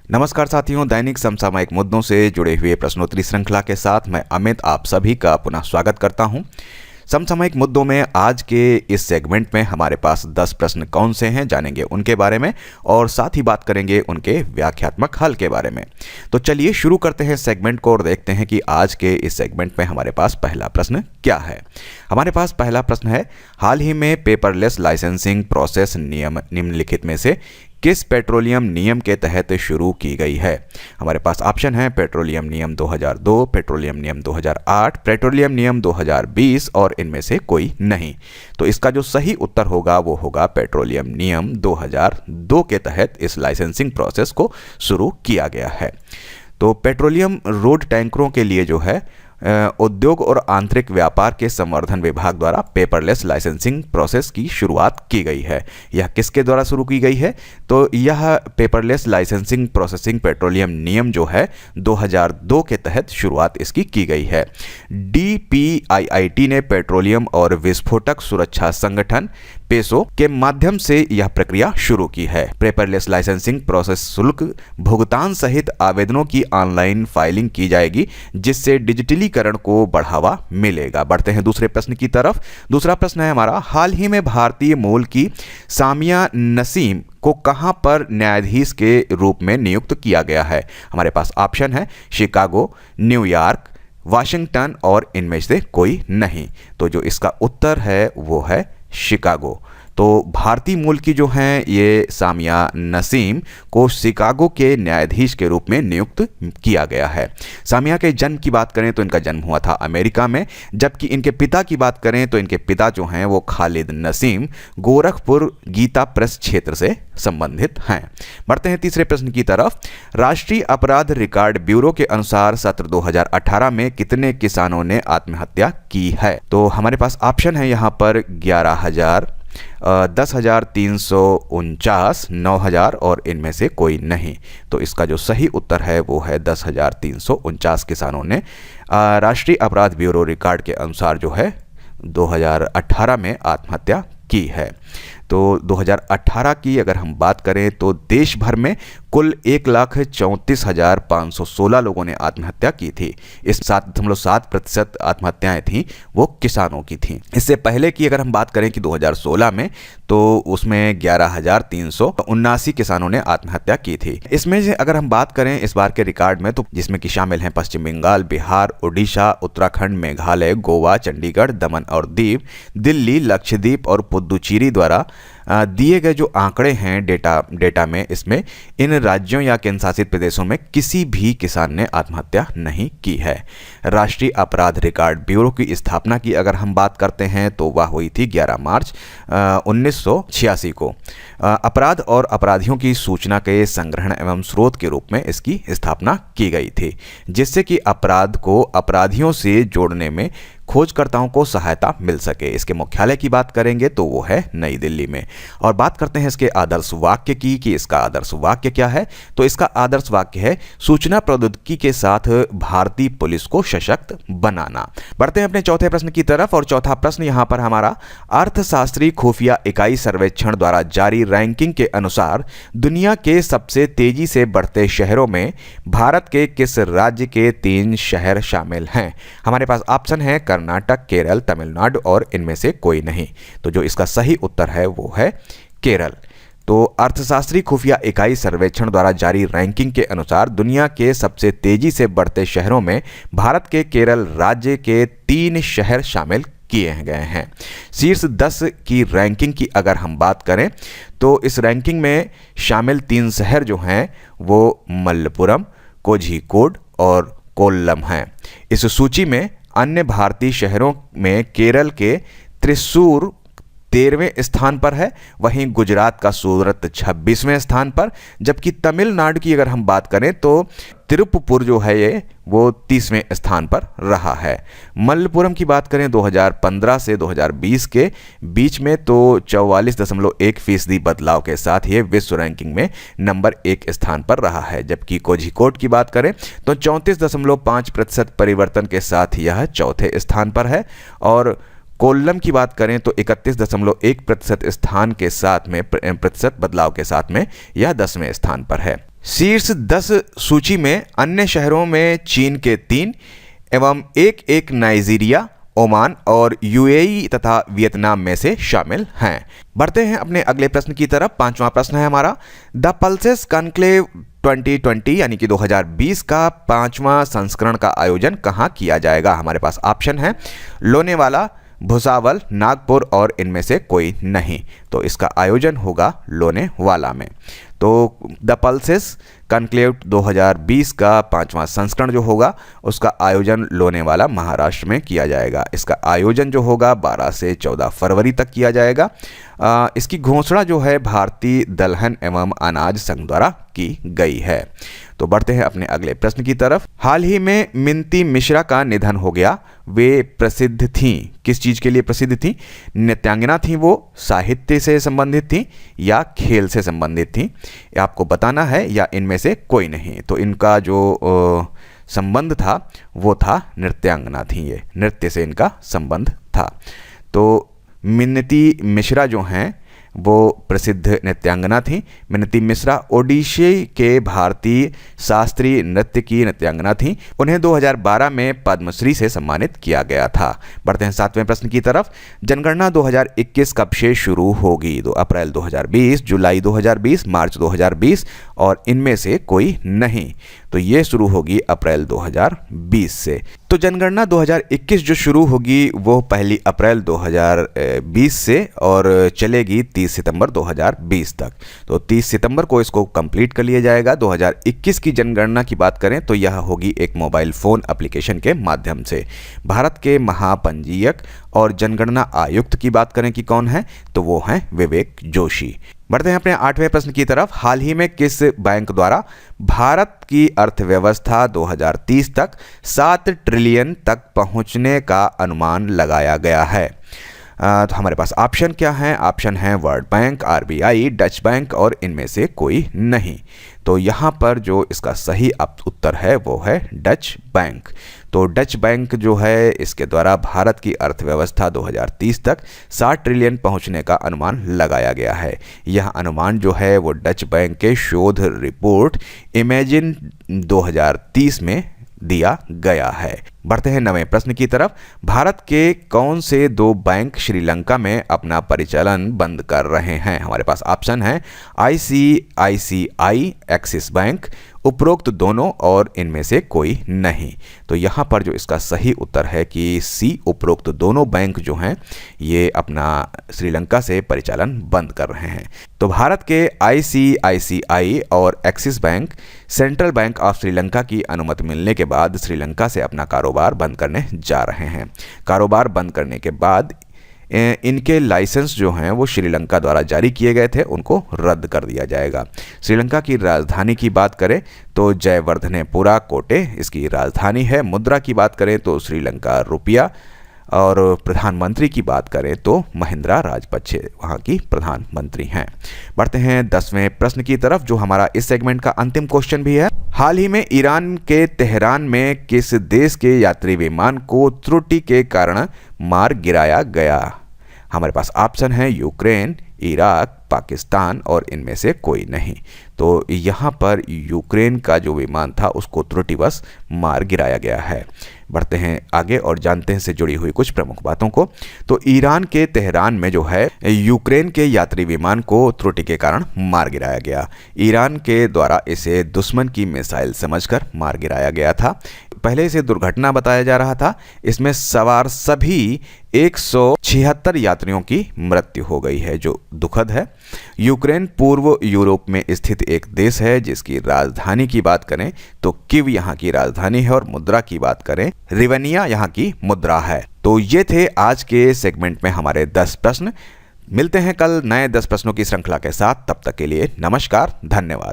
नमस्कार साथियों, दैनिक समसामयिक मुद्दों से जुड़े हुए प्रश्नोत्तरी श्रृंखला के साथ मैं अमित आप सभी का पुनः स्वागत करता हूं। समसामयिक मुद्दों में आज के इस सेगमेंट में हमारे पास 10 प्रश्न कौन से हैं जानेंगे उनके बारे में और साथ ही बात करेंगे उनके व्याख्यात्मक हल के बारे में। तो चलिए शुरू करते हैं सेगमेंट को और देखते हैं कि आज के इस सेगमेंट में हमारे पास पहला प्रश्न क्या है। हमारे पास पहला प्रश्न है, हाल ही में पेपरलेस लाइसेंसिंग प्रोसेस नियम निम्नलिखित में से किस पेट्रोलियम नियम के तहत शुरू की गई है। हमारे पास ऑप्शन है पेट्रोलियम नियम 2002, पेट्रोलियम नियम 2008, पेट्रोलियम नियम 2020 और इनमें से कोई नहीं। तो इसका जो सही उत्तर होगा वो होगा पेट्रोलियम नियम 2002 के तहत इस लाइसेंसिंग प्रोसेस को शुरू किया गया है। तो पेट्रोलियम रोड टैंकरों के लिए जो है उद्योग और आंतरिक व्यापार के संवर्धन विभाग द्वारा पेपरलेस लाइसेंसिंग प्रोसेस की शुरुआत की गई है। यह किसके द्वारा शुरू की गई है? तो यह पेपरलेस लाइसेंसिंग प्रोसेसिंग पेट्रोलियम नियम जो है 2002 के तहत शुरुआत इसकी की गई है। DPIIT ने पेट्रोलियम और विस्फोटक सुरक्षा संगठन पेसो के माध्यम से यह प्रक्रिया शुरू की है। पेपरलेस लाइसेंसिंग प्रोसेस शुल्क भुगतान सहित आवेदनों की ऑनलाइन फाइलिंग की जाएगी, जिससे डिजिटलीकरण को बढ़ावा मिलेगा। बढ़ते हैं दूसरे प्रश्न की तरफ। दूसरा प्रश्न है हमारा, हाल ही में भारतीय मूल की सामिया नसीम को कहां पर न्यायाधीश के रूप में नियुक्त किया गया है। हमारे पास ऑप्शन है शिकागो, न्यूयॉर्क, वाशिंगटन और इनमें से कोई नहीं। तो जो इसका उत्तर है वो है शिकागो। तो भारतीय मूल की जो हैं ये सामिया नसीम को शिकागो के न्यायाधीश के रूप में नियुक्त किया गया है। सामिया के जन्म की बात करें तो इनका जन्म हुआ था अमेरिका में, जबकि इनके पिता की बात करें तो इनके पिता जो हैं वो खालिद नसीम गोरखपुर गीता प्रेस क्षेत्र से संबंधित हैं। बढ़ते हैं तीसरे प्रश्न की तरफ। राष्ट्रीय अपराध रिकॉर्ड ब्यूरो के अनुसार सत्र 2018 में कितने किसानों ने आत्महत्या की है। तो हमारे पास ऑप्शन है यहाँ पर 11,000, 10,349, 9,000 और इनमें से कोई नहीं। तो इसका जो सही उत्तर है वो है 10,349 किसानों ने राष्ट्रीय अपराध ब्यूरो रिकॉर्ड के अनुसार जो है 2018 में आत्महत्या की है। तो 2018 की अगर हम बात करें तो देश भर में कुल 1,34,516 लोगों ने आत्महत्या की थी। इस 7.7% आत्महत्याएं थीं वो किसानों की थीं। इससे पहले की अगर हम बात करें कि 2016 में तो उसमें 11,379 किसानों ने आत्महत्या की थी। इसमें से अगर हम बात करें इस बार के रिकॉर्ड में तो जिसमें कि शामिल हैं पश्चिम बंगाल, बिहार, उड़ीसा, उत्तराखंड, मेघालय, गोवा, चंडीगढ़, दमन और दीव, दिल्ली, लक्षद्वीप और पुदुचेरी द्वारा दिए गए जो आंकड़े हैं डेटा में, इसमें इन राज्यों या केंद्र शासित प्रदेशों में किसी भी किसान ने आत्महत्या नहीं की है। राष्ट्रीय अपराध रिकॉर्ड ब्यूरो की स्थापना की अगर हम बात करते हैं तो वह हुई थी 11 मार्च 1986 को। अपराध और अपराधियों की सूचना के संग्रहण एवं स्रोत के रूप में इसकी स्थापना की गई थी, जिससे कि अपराध को अपराधियों से जोड़ने में खोजकर्ताओं को सहायता मिल सके। इसके मुख्यालय की बात करेंगे तो वो है नई दिल्ली में। और बात करते हैं इसके आदर्श वाक्य की कि इसका आदर्श वाक्य क्या है। तो इसका आदर्श वाक्य है सूचना प्रौद्योगिकी के साथ भारतीय पुलिस को सशक्त बनाना। बढ़ते हैं अपने चौथे प्रश्न की तरफ और चौथा प्रश्न यहाँ पर हमारा, अर्थशास्त्री खुफिया इकाई सर्वेक्षण द्वारा जारी रैंकिंग के अनुसार दुनिया के सबसे तेजी से बढ़ते शहरों में भारत के किस राज्य के 3 शहर शामिल हैं। हमारे पास ऑप्शन है कर्नाटक, केरल, तमिलनाडु और इनमें से कोई नहीं। तो जो इसका सही उत्तर है वो है केरल। तो अर्थशास्त्री खुफिया इकाई सर्वेक्षण द्वारा जारी रैंकिंग के अनुसार दुनिया के सबसे तेजी से बढ़ते शहरों में भारत के केरल राज्य के 3 शहर शामिल किए गए हैं। शीर्ष 10 की रैंकिंग की अगर हम बात करें तो इस रैंकिंग में शामिल 3 शहर जो हैं वो मलप्पुरम, कोझिकोड और कोल्लम हैं। इस सूची में अन्य भारतीय शहरों में केरल के त्रिशूर 13वें स्थान पर है, वहीं गुजरात का सूरत 26वें स्थान पर, जबकि तमिलनाडु की अगर हम बात करें तो तिरुपपुर जो है ये वो 30वें स्थान पर रहा है। मलप्पुरम की बात करें 2015 से 2020 के बीच में तो 44.1% बदलाव के साथ ये विश्व रैंकिंग में नंबर 1 स्थान पर रहा है, जबकि कोझिकोड की बात करें तो 34.5% परिवर्तन के साथ यह चौथे स्थान पर है और कोल्लम की बात करें तो 31.1% स्थान के साथ में प्रतिशत बदलाव के साथ में यह 10वें स्थान पर है। शीर्ष 10 सूची में अन्य शहरों में चीन के 3 एवं एक नाइजीरिया, ओमान और यूएई तथा वियतनाम में से शामिल हैं। बढ़ते हैं अपने अगले प्रश्न की तरफ। 5वां प्रश्न है हमारा, द पल्सेस कॉन्क्लेव 2020 यानी कि 2020 का 5वां संस्करण का आयोजन कहाँ किया जाएगा? हमारे पास ऑप्शन है लोनेवाला, भुसावल, नागपुर और इनमें से कोई नहीं। तो इसका आयोजन होगा लोनेवाला में। तो द पल्सेस कॉन्क्लेव 2020 का 5वां संस्करण जो होगा उसका आयोजन लोनेवाला महाराष्ट्र में किया जाएगा। इसका आयोजन जो होगा 12 से 14 फरवरी तक किया जाएगा। इसकी घोषणा जो है भारतीय दलहन एवं अनाज संघ द्वारा की गई है। तो बढ़ते हैं अपने अगले प्रश्न की तरफ। हाल ही में मिंती मिश्रा का निधन हो गया। वे प्रसिद्ध थीं, किस चीज़ के लिए प्रसिद्ध थीं? नृत्यांगना थीं वो, साहित्य से संबंधित थीं या खेल से संबंधित थीं? आपको बताना है या इनमें से कोई नहीं। तो इनका जो संबंध था वो था नृत्यांगना थी, ये नृत्य से इनका संबंध था। तो मिन्नती मिश्रा जो हैं वो प्रसिद्ध नृत्यांगना थी। मिन्नती मिश्रा ओडिशी के भारतीय शास्त्रीय नृत्य की नृत्यांगना थी। उन्हें 2012 में पद्मश्री से सम्मानित किया गया था। बढ़ते हैं 7वें प्रश्न की तरफ। जनगणना 2021 कब से शुरू होगी? 2 अप्रैल 2020, जुलाई 2020, मार्च 2020 और इनमें से कोई नहीं। तो ये शुरू होगी अप्रैल 2020 से। तो जनगणना 2021 जो शुरू होगी वो 1 अप्रैल 2020 से और चलेगी 30 सितंबर 2020 तक। तो 30 सितंबर को इसको कंप्लीट कर लिया जाएगा। 2021 की जनगणना की बात करें तो यह होगी एक मोबाइल फ़ोन एप्लीकेशन के माध्यम से। भारत के महापंजीयक और जनगणना आयुक्त की बात करें कि कौन है, तो वो हैं विवेक जोशी। बढ़ते हैं अपने 8वें प्रश्न की तरफ। हाल ही में किस बैंक द्वारा भारत की अर्थव्यवस्था 2030 तक 7 ट्रिलियन तक पहुंचने का अनुमान लगाया गया है? तो हमारे पास ऑप्शन क्या है? ऑप्शन है world bank, RBI, Dutch bank और इनमें से कोई नहीं। तो यहाँ पर जो इसका सही उत्तर है वो है डच बैंक। तो डच बैंक जो है इसके द्वारा भारत की अर्थव्यवस्था 2030 तक 7 ट्रिलियन पहुँचने का अनुमान लगाया गया है। यह अनुमान जो है वो डच बैंक के शोध रिपोर्ट इमेजिन 2030 में दिया गया है। बढ़ते हैं 9वें प्रश्न की तरफ। भारत के कौन से 2 बैंक श्रीलंका में अपना परिचालन बंद कर रहे हैं? हमारे पास ऑप्शन है ICICI, एक्सिस बैंक, उपरोक्त दोनों और इनमें से कोई नहीं। तो यहाँ पर जो इसका सही उत्तर है कि सी, उपरोक्त दोनों बैंक जो हैं ये अपना श्रीलंका से परिचालन बंद कर रहे हैं। तो भारत के ICICI और axis bank central bank of Sri Lanka की अनुमति मिलने के बाद श्रीलंका से अपना कारोबार बंद करने जा रहे हैं। कारोबार बंद करने के बाद इनके लाइसेंस जो हैं वो श्रीलंका द्वारा जारी किए गए थे, उनको रद्द कर दिया जाएगा। श्रीलंका की राजधानी की बात करें तो जयवर्धनेपुरा कोटे इसकी राजधानी है। मुद्रा की बात करें तो श्रीलंका रुपया और प्रधानमंत्री की बात करें तो महिंद्रा राजपक्षे वहाँ की प्रधानमंत्री हैं। बढ़ते हैं 10वें प्रश्न की तरफ जो हमारा इस सेगमेंट का अंतिम क्वेश्चन भी है। हाल ही में ईरान के तेहरान में किस देश के यात्री विमान को त्रुटि के कारण मार गिराया गया? हमारे पास ऑप्शन है यूक्रेन, इराक, पाकिस्तान और इनमें से कोई नहीं। तो यहाँ पर यूक्रेन का जो विमान था उसको त्रुटिवश मार गिराया गया है। बढ़ते हैं आगे और जानते हैं इससे जुड़ी हुई कुछ प्रमुख बातों को। तो ईरान के तेहरान में जो है यूक्रेन के यात्री विमान को त्रुटि के कारण मार गिराया गया। ईरान के द्वारा इसे दुश्मन की मिसाइल समझकर मार गिराया गया था। पहले इसे दुर्घटना बताया जा रहा था। इसमें सवार सभी 176 यात्रियों की मृत्यु हो गई है जो दुखद है। यूक्रेन पूर्व यूरोप में स्थित एक देश है जिसकी राजधानी की बात करें तो कीव यहाँ की राजधानी है और मुद्रा की बात करें रिवनिया यहाँ की मुद्रा है। तो ये थे आज के सेगमेंट में हमारे 10 प्रश्न। मिलते हैं कल नए 10 प्रश्नों की श्रृंखला के साथ। तब तक के लिए नमस्कार, धन्यवाद।